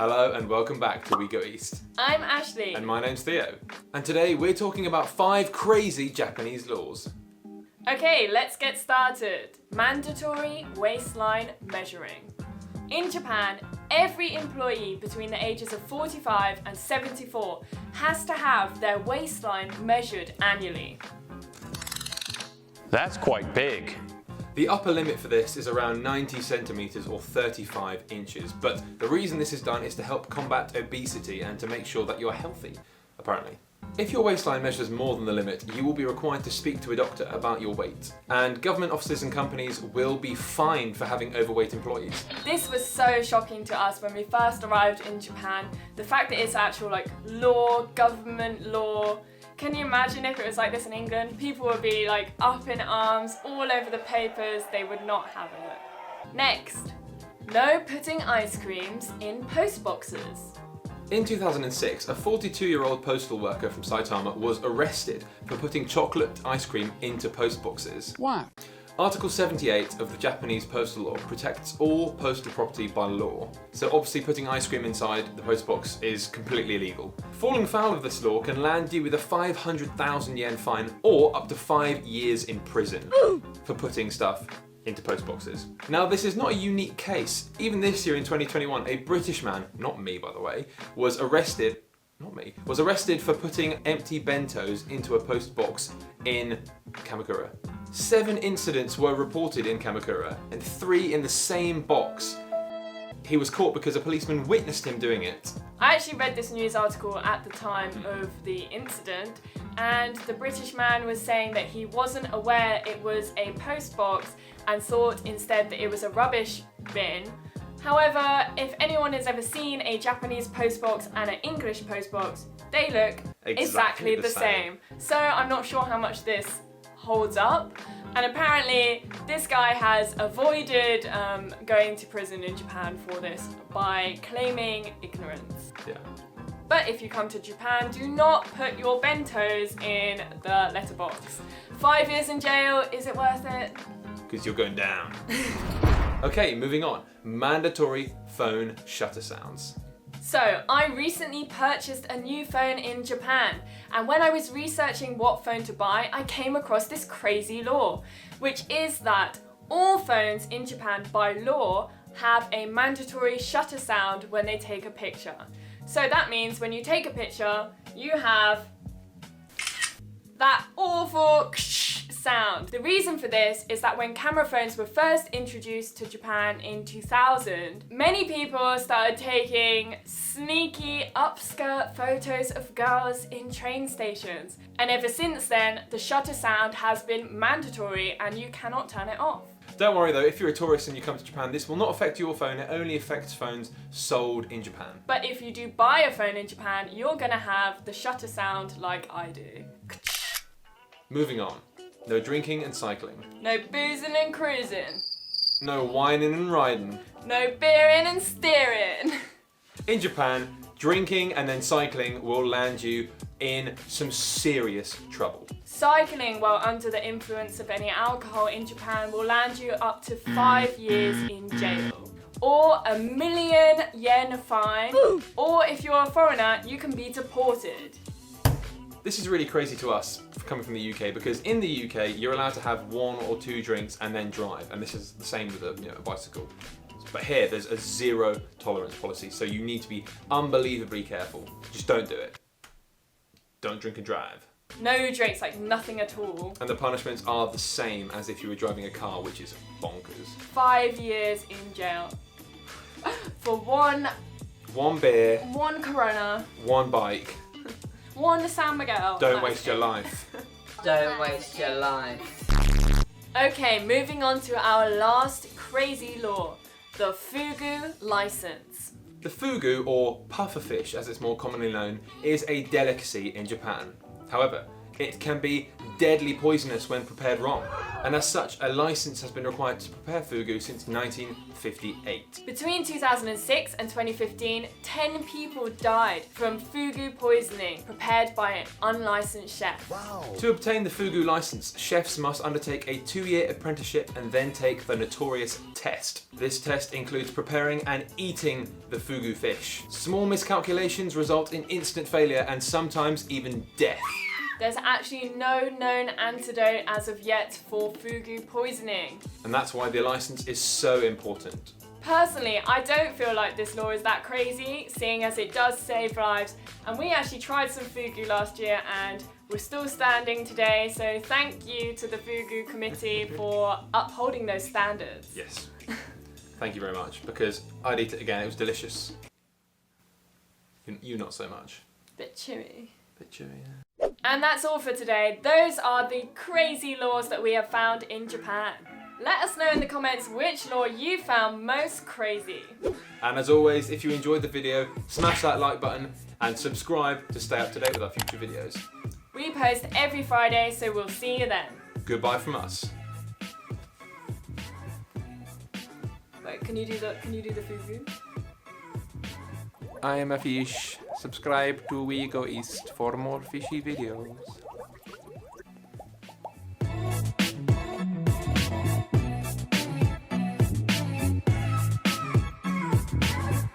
Hello and welcome back to We Go East. I'm Ashley. And my name's Theo. And today we're talking about 5 crazy Japanese laws. Okay, let's get started. Mandatory waistline measuring. In Japan, every employee between the ages of 45 and 74 has to have their waistline measured annually. That's quite big. The upper limit for this is around 90 centimetres or 35 inches, but the reason this is done is to help combat obesity and to make sure that you're healthy, apparently. If your waistline measures more than the limit, you will be required to speak to a doctor about your weight. And government offices and companies will be fined for having overweight employees. This was so shocking to us when we first arrived in Japan. The fact that it's actual law, government law. Can you imagine if it was like this in England? People would be up in arms, all over the papers, they would not have it. Next, no putting ice creams in post boxes. In 2006, a 42-year-old postal worker from Saitama was arrested for putting chocolate ice cream into post boxes. Why? Article 78 of the Japanese postal law protects all postal property by law, so obviously putting ice cream inside the post box is completely illegal. Falling foul of this law can land you with a 500,000 yen fine or up to 5 years in prison for putting stuff into post boxes. Now, this is not a unique case. Even this year in 2021, a British man, not me by the way, was arrested for putting empty bentos into a post box in Kamakura. 7 incidents were reported in Kamakura and 3 in the same box. He was caught because a policeman witnessed him doing it. I actually read this news article at the time of the incident, and the British man was saying that he wasn't aware it was a post box and thought instead that it was a rubbish bin. However, if anyone has ever seen a Japanese post box and an English post box, they look exactly the same. So I'm not sure how much this holds up. And apparently this guy has avoided going to prison in Japan for this by claiming ignorance. Yeah. But if you come to Japan, do not put your bentos in the letterbox. 5 years in jail, is it worth it? Because you're going down. Okay, moving on. Mandatory phone shutter sounds. So, I recently purchased a new phone in Japan, and when I was researching what phone to buy, I came across this crazy law, which is that all phones in Japan by law have a mandatory shutter sound when they take a picture. So that means when you take a picture, you have that awful sound. The reason for this is that when camera phones were first introduced to Japan in 2000, many people started taking sneaky upskirt photos of girls in train stations. And ever since then, the shutter sound has been mandatory and you cannot turn it off. Don't worry though, if you're a tourist and you come to Japan, this will not affect your phone, it only affects phones sold in Japan. But if you do buy a phone in Japan, you're gonna have the shutter sound like I do. Moving on. No drinking and cycling. No boozing and cruising. No whining and riding. No beering and steering. In Japan, drinking and then cycling will land you in some serious trouble. Cycling while under the influence of any alcohol in Japan will land you up to 5 years in jail. Or a 1,000,000 yen fine. Or if you're a foreigner, you can be deported. This is really crazy to us coming from the UK because in the UK you're allowed to have 1 or 2 drinks and then drive, and this is the same with a bicycle. But here there's a 0 tolerance policy, so you need to be unbelievably careful. Just don't do it. Don't drink and drive. No drinks, nothing at all. And the punishments are the same as if you were driving a car, which is bonkers. 5 years in jail. For one beer, 1 Corona, 1 bike. 1 San Miguel. Don't waste your life. Don't waste your life. Okay, moving on to our last crazy law, the Fugu license. The Fugu, or pufferfish as it's more commonly known, is a delicacy in Japan. However, it can be deadly poisonous when prepared wrong. And as such, a license has been required to prepare fugu since 1958. Between 2006 and 2015, 10 people died from fugu poisoning prepared by an unlicensed chef. Wow. To obtain the fugu license, chefs must undertake a 2-year apprenticeship and then take the notorious test. This test includes preparing and eating the fugu fish. Small miscalculations result in instant failure and sometimes even death. There's actually no known antidote as of yet for fugu poisoning. And that's why the license is so important. Personally, I don't feel like this law is that crazy, seeing as it does save lives, and we actually tried some fugu last year and we're still standing today, so thank you to the Fugu committee for upholding those standards. Yes. Thank you very much, because I'd eat it again, it was delicious. You not so much. Bit chewy. Bit chewy, yeah. And that's all for today. Those are the crazy laws that we have found in Japan. Let us know in the comments which law you found most crazy. And as always, if you enjoyed the video, smash that like button and subscribe to stay up to date with our future videos. We post every Friday, so we'll see you then. Goodbye from us. Wait, can you do the fugu? I am a fish. Subscribe to We Go East for more fishy videos.